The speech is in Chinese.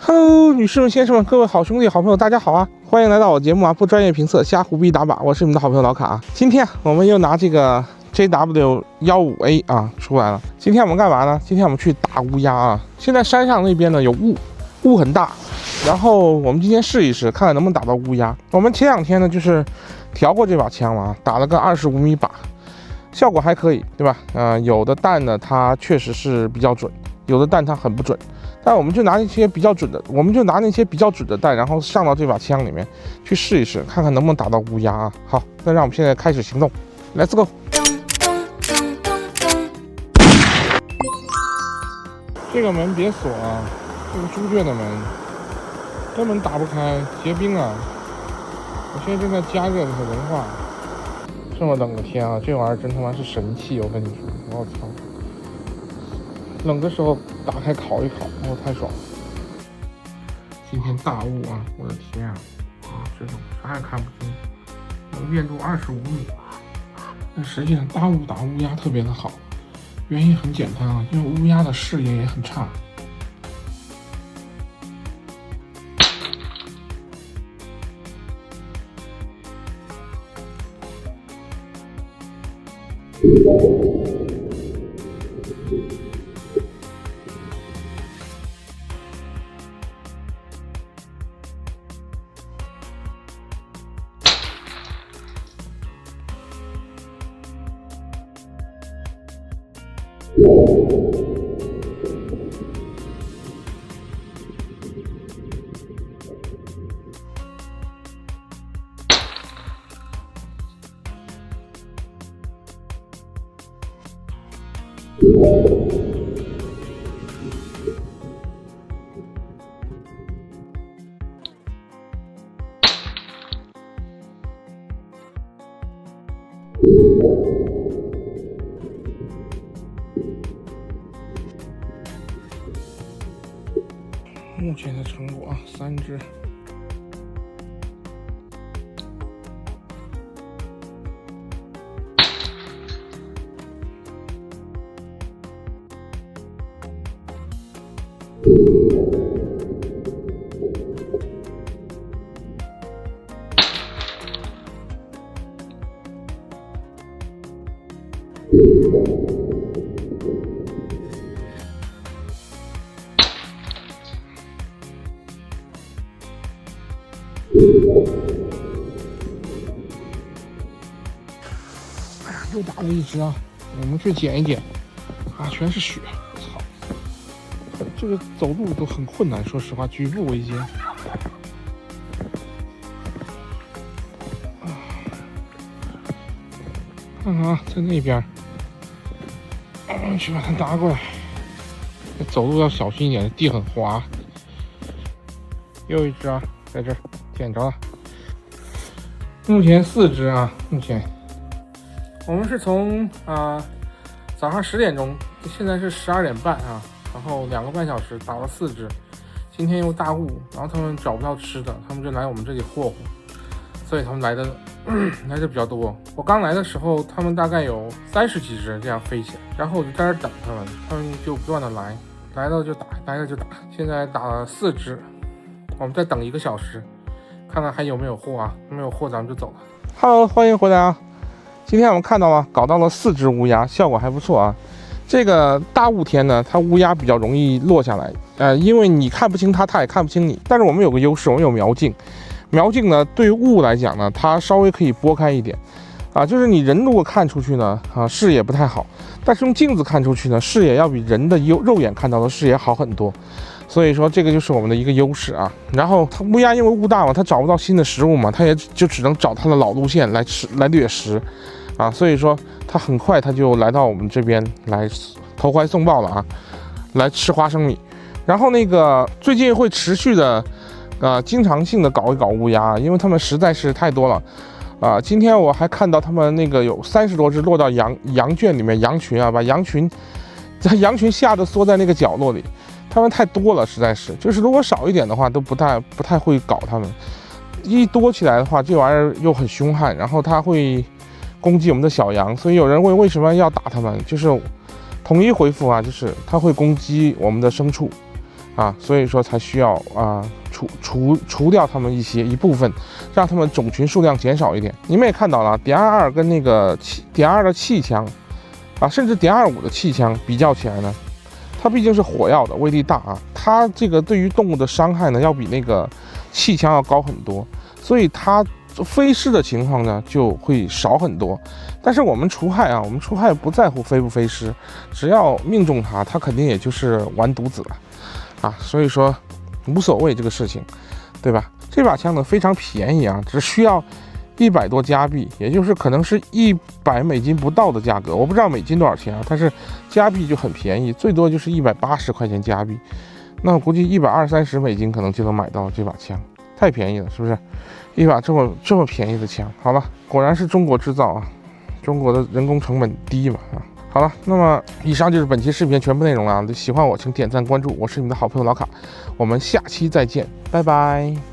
Hello， 女士们、先生们，各位好兄弟、好朋友，大家好啊！欢迎来到我节目啊！不专业评测，瞎胡逼打靶，我是你们的好朋友老卡啊。今天我们又拿这个 JW15A 啊出来了。今天我们干嘛呢？今天我们去打乌鸦啊！现在山上那边呢有雾很大，然后我们今天试一试，看看能不能打到乌鸦。我们前两天呢就是调过这把枪了啊，打了个25米靶，效果还可以，对吧？有的弹呢它确实是比较准，有的弹它很不准。但我们就拿那些比较准的弹，然后上到这把枪里面去试一试，看看能不能打到乌鸦啊！好，那让我们现在开始行动 ，Let's go！ 这个门别锁啊，这个猪圈的门根本打不开，结冰了。我现在正在加热它融化。这么冷的天啊，这玩意儿真他妈是神器！我跟你说，我操！冷的时候打开烤一烤，太爽了。今天大雾啊，我的天啊！这种啥也看不清，能见度25米。但实际上大雾打乌鸦特别的好，原因很简单啊，因为乌鸦的视野也很差。目前的成果啊，3只。哎呀，又打了一只啊！我们去捡一捡啊，全是血，操！这个走路都很困难，说实话，举步维艰。看看啊，在那边，去把它拿过来。走路要小心一点，地很滑。又一只啊，在这儿捡着了。目前4只啊，目前我们是从早上10点钟，现在是12点半啊，然后2个半小时打了4只。今天又大雾，然后他们找不到吃的，他们就来我们这里霍霍，所以他们来的比较多。我刚来的时候，他们大概有30几只这样飞起来，然后我就在这儿等他们就不断的来了就打，来了就打。现在打了4只，我们再等1个小时，看看还有没有货啊，没有货咱们就走了。Hello， 欢迎回来啊！今天我们看到了，搞到了4只乌鸦，效果还不错啊。这个大雾天呢，它乌鸦比较容易落下来，因为你看不清它，它也看不清你。但是我们有个优势，我们有瞄镜。瞄镜呢，对于雾来讲呢，它稍微可以拨开一点，就是你人如果看出去呢，视野不太好，但是用镜子看出去呢，视野要比人的肉眼看到的视野好很多。所以说这个就是我们的一个优势啊。然后乌鸦因为雾大嘛，它找不到新的食物嘛，它也就只能找它的老路线来掠食。所以说它很快它就来到我们这边来投怀送抱了啊，来吃花生米。然后那个最近会持续的经常性的搞一搞乌鸦，因为它们实在是太多了今天我还看到他们那个有30多只落到羊圈里面，羊群啊，把羊群吓得缩在那个角落里。它们太多了，实在是，就是如果少一点的话都不太会搞它们。一多起来的话，这玩意儿又很凶悍，然后它会攻击我们的小羊，所以有人问为什么要打它们，就是统一回复啊，就是它会攻击我们的牲畜啊，所以说才需要除掉他们一部分，让他们种群数量减少一点。你们也看到了，点22跟那个点22的气枪啊，甚至点25的气枪比较起来呢，它毕竟是火药的，威力大啊，它这个对于动物的伤害呢，要比那个气枪要高很多，所以它飞失的情况呢就会少很多。但是我们除害啊，我们除害不在乎飞不飞失，只要命中它，它肯定也就是完犊子了啊，所以说无所谓这个事情，对吧？这把枪呢非常便宜啊，只需要100多加币，也就是可能是100美金不到的价格，我不知道美金多少钱啊，但是加币就很便宜，最多就是180块钱加币，那我估计120、130美金可能就能买到这把枪，太便宜了，是不是？一把这么便宜的枪，好了，果然是中国制造啊，中国的人工成本低嘛啊。好了，那么以上就是本期视频全部内容了。喜欢我请点赞关注，我是你们的好朋友老卡，我们下期再见，拜拜。